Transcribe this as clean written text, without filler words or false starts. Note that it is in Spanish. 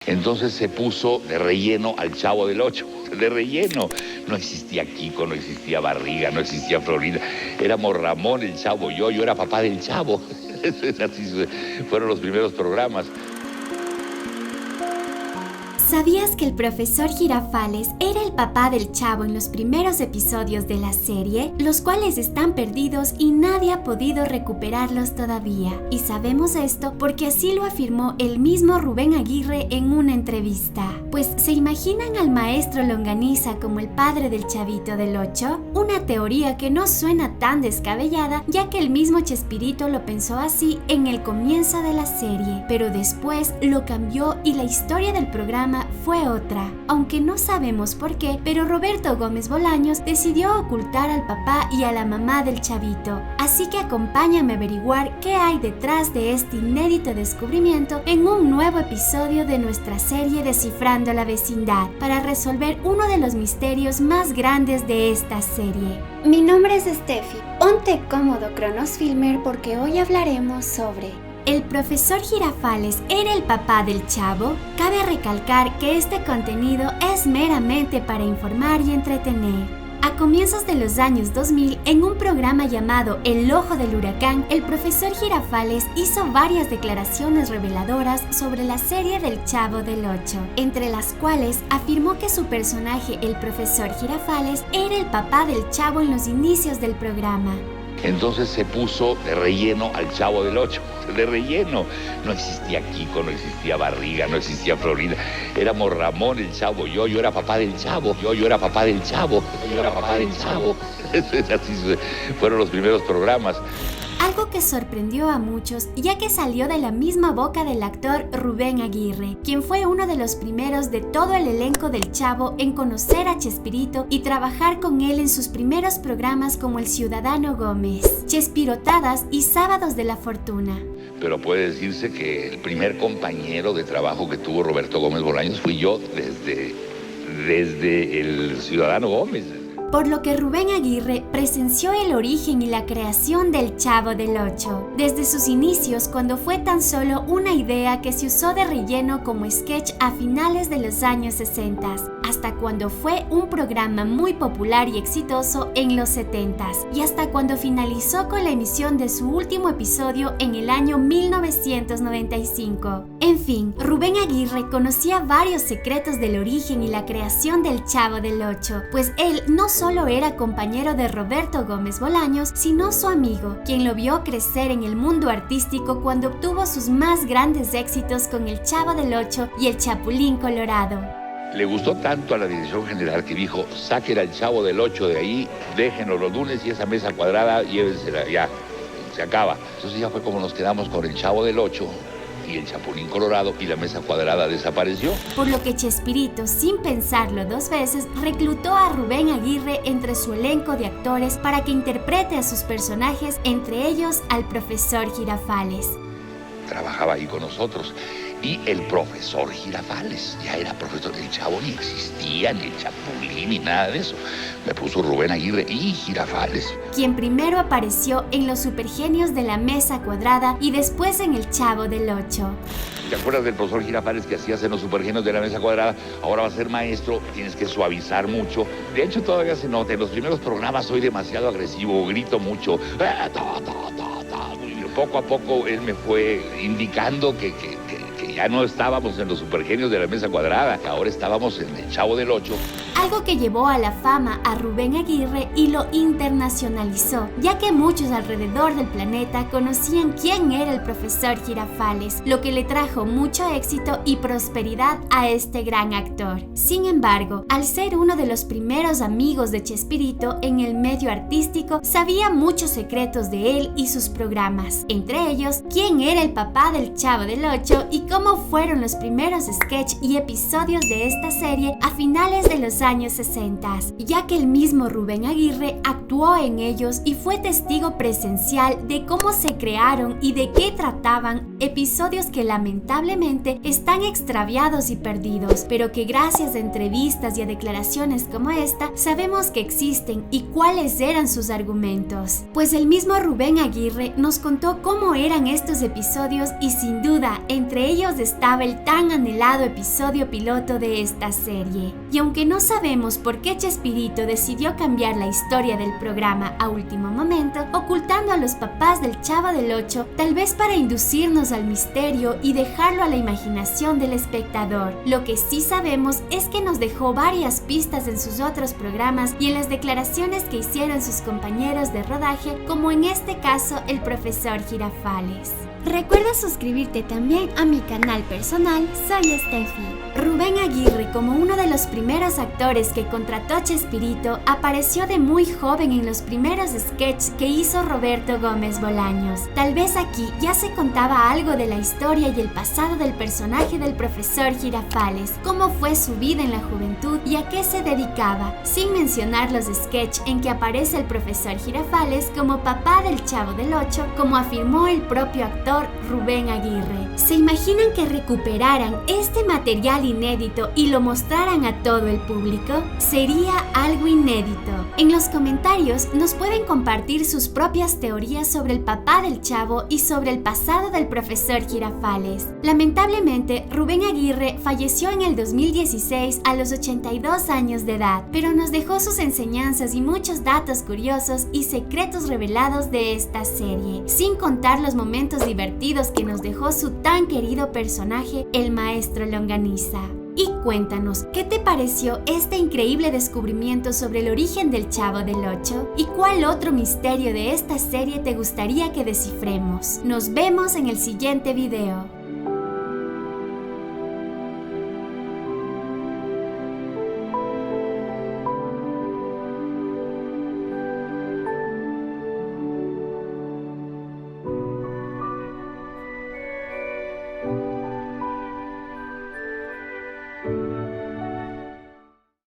Entonces se puso de relleno al Chavo del Ocho, de relleno. No existía Kiko, no existía Barriga, no existía Florida. Éramos Ramón, el Chavo, yo era papá del Chavo. Así fueron los primeros programas. ¿Sabías que el profesor Girafales era el papá del Chavo en los primeros episodios de la serie? Los cuales están perdidos y nadie ha podido recuperarlos todavía. Y sabemos esto porque así lo afirmó el mismo Rubén Aguirre en una entrevista. Pues, ¿se imaginan al maestro Longaniza como el padre del Chavito del Ocho? Una teoría que no suena tan descabellada, ya que el mismo Chespirito lo pensó así en el comienzo de la serie, pero después lo cambió y la historia del programa fue otra, aunque no sabemos por qué, pero Roberto Gómez Bolaños decidió ocultar al papá y a la mamá del Chavito. Así que acompáñame a averiguar qué hay detrás de este inédito descubrimiento en un nuevo episodio de nuestra serie Descifrando la Vecindad, para resolver uno de los misterios más grandes de esta serie. Mi nombre es Steffi. Ponte cómodo, Cronos Filmer, porque hoy hablaremos sobre... ¿El profesor Girafales era el papá del Chavo? Cabe recalcar que este contenido es meramente para informar y entretener. A comienzos de los años 2000, en un programa llamado El Ojo del Huracán, el profesor Girafales hizo varias declaraciones reveladoras sobre la serie del Chavo del Ocho, entre las cuales afirmó que su personaje, el profesor Girafales, era el papá del Chavo en los inicios del programa. Entonces se puso de relleno al Chavo del Ocho, de relleno. No existía Kiko, no existía Barriga, no existía Florida. Éramos Ramón, el Chavo, yo era papá del Chavo, yo era papá del Chavo, yo era papá del Chavo. Así fueron los primeros programas. Algo que sorprendió a muchos, ya que salió de la misma boca del actor Rubén Aguirre, quien fue uno de los primeros de todo el elenco del Chavo en conocer a Chespirito y trabajar con él en sus primeros programas como El Ciudadano Gómez, Chespirotadas y Sábados de la Fortuna. Pero puede decirse que el primer compañero de trabajo que tuvo Roberto Gómez Bolaños fui yo desde El Ciudadano Gómez. Por lo que Rubén Aguirre presenció el origen y la creación del Chavo del Ocho, desde sus inicios, cuando fue tan solo una idea que se usó de relleno como sketch a finales de los años 60, hasta cuando fue un programa muy popular y exitoso en los 70, y hasta cuando finalizó con la emisión de su último episodio en el año 1995. En fin, Rubén Aguirre conocía varios secretos del origen y la creación del Chavo del Ocho, pues él no solo era compañero de Roberto Gómez Bolaños, sino su amigo, quien lo vio crecer en el mundo artístico cuando obtuvo sus más grandes éxitos con El Chavo del Ocho y El Chapulín Colorado. Le gustó tanto a la dirección general que dijo, saquen al Chavo del Ocho de ahí, déjenlo los lunes y esa mesa cuadrada, llévensela, ya, se acaba. Entonces ya fue como nos quedamos con El Chavo del Ocho y El Chapulín Colorado, y la mesa cuadrada desapareció. Por lo que Chespirito, sin pensarlo dos veces, reclutó a Rubén Aguirre entre su elenco de actores para que interprete a sus personajes, entre ellos al profesor Girafales. Trabajaba ahí con nosotros. Y el profesor Girafales, ya era profesor. El Chavo ni existía, ni el Chapulín, ni nada de eso. Me puso Rubén Aguirre y Girafales, quien primero apareció en Los Supergenios de la Mesa Cuadrada y después en El Chavo del Ocho. ¿Te acuerdas del profesor Girafales que hacías en Los Supergenios de la Mesa Cuadrada? Ahora va a ser maestro, tienes que suavizar mucho. De hecho, todavía se nota. En los primeros programas soy demasiado agresivo, grito mucho. Poco a poco él me fue indicando que ya no estábamos en Los Supergenios de la Mesa Cuadrada, que ahora estábamos en El Chavo del Ocho. Algo que llevó a la fama a Rubén Aguirre y lo internacionalizó, ya que muchos alrededor del planeta conocían quién era el profesor Girafales, lo que le trajo mucho éxito y prosperidad a este gran actor. Sin embargo, al ser uno de los primeros amigos de Chespirito en el medio artístico, sabía muchos secretos de él y sus programas, entre ellos quién era el papá del Chavo del Ocho y cómo fueron los primeros sketches y episodios de esta serie a finales de los años 60, ya que el mismo Rubén Aguirre actuó en ellos y fue testigo presencial de cómo se crearon y de qué trataban, episodios que lamentablemente están extraviados y perdidos, pero que gracias a entrevistas y a declaraciones como esta sabemos que existen y cuáles eran sus argumentos. Pues el mismo Rubén Aguirre nos contó cómo eran estos episodios y sin duda entre ellos puertas estaba el tan anhelado episodio piloto de esta serie. Y aunque no sabemos por qué Chespirito decidió cambiar la historia del programa a último momento, ocultando a los papás del Chavo del Ocho, tal vez para inducirnos al misterio y dejarlo a la imaginación del espectador. Lo que sí sabemos es que nos dejó varias pistas en sus otros programas y en las declaraciones que hicieron sus compañeros de rodaje, como en este caso el profesor Girafales. Recuerda suscribirte también a mi canal personal, soy Steffi. Rubén Aguirre, como uno de los primeros actores que contrató Chespirito, apareció de muy joven en los primeros sketches que hizo Roberto Gómez Bolaños. Tal vez aquí ya se contaba algo de la historia y el pasado del personaje del profesor Girafales, cómo fue su vida en la juventud y a qué se dedicaba, sin mencionar los sketches en que aparece el profesor Girafales como papá del Chavo del Ocho, como afirmó el propio actor Rubén Aguirre. ¿Se imaginan que recuperaran este material inédito y lo mostraran a todo el público? Sería algo inédito. En los comentarios nos pueden compartir sus propias teorías sobre el papá del Chavo y sobre el pasado del profesor Girafales. Lamentablemente, Rubén Aguirre falleció en el 2016 a los 82 años de edad, pero nos dejó sus enseñanzas y muchos datos curiosos y secretos revelados de esta serie, sin contar los momentos divertidos que nos dejó su tan querido personaje, el maestro Longaniza. Y cuéntanos, ¿qué te pareció este increíble descubrimiento sobre el origen del Chavo del Ocho? ¿Y cuál otro misterio de esta serie te gustaría que descifremos? Nos vemos en el siguiente video.